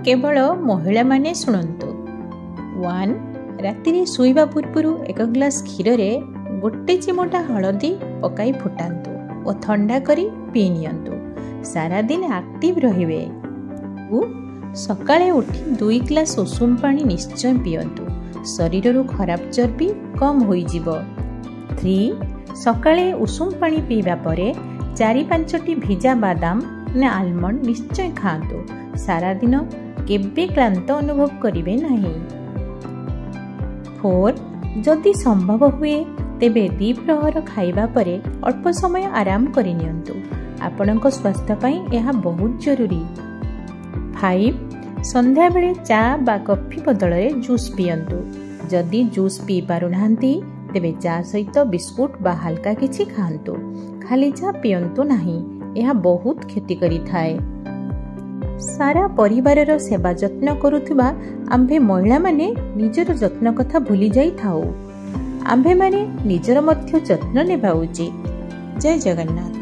केवल महिला माने शुणु। 1 राति शोइबा पूर्व 1 ग्लास क्षीर रे गोटे चिमटा हलदी पकाई फुटांतु और ठंडा करी पी नियंतु। सारा दिन एक्टिव रहिबे। सकाळे उठी 2 ग्लास उषुम पानी निश्चय पियंतु। शरीर रु खराब चर्बी कम होई जिवो। 3 सकाळे उषुम पानी पीवा परे 4-5टी भिजा बादाम ने आलमंड निश्चय खातु। सारा दिन केबे क्लांत अनुभव करिवे नहीं। 4 जदि संभव हुए तेबे द्विप्रहर खाइबा परे अल्प समय आराम करि नियंतु। आपनक स्वास्थ्य पई यह बहुत जरूरी। 5 संध्या बेले चा बा कॉफी बदल रे जूस पियंतु। जदि जूस पी पारु नाहंती तेबे चा सहित बिस्कुट बा हल्का किछि खांतु। खाली चा पियंतु नहीं, यह बहुत क्षति करि थाए। सारा परिवार सेवा जत्न करुथिबा आम्भे महिला माने निजर जत्न कथा भूली जाई थाउ। आम्भे माने निजर मध्य जत्न नेबा उचित। जय जगन्नाथ।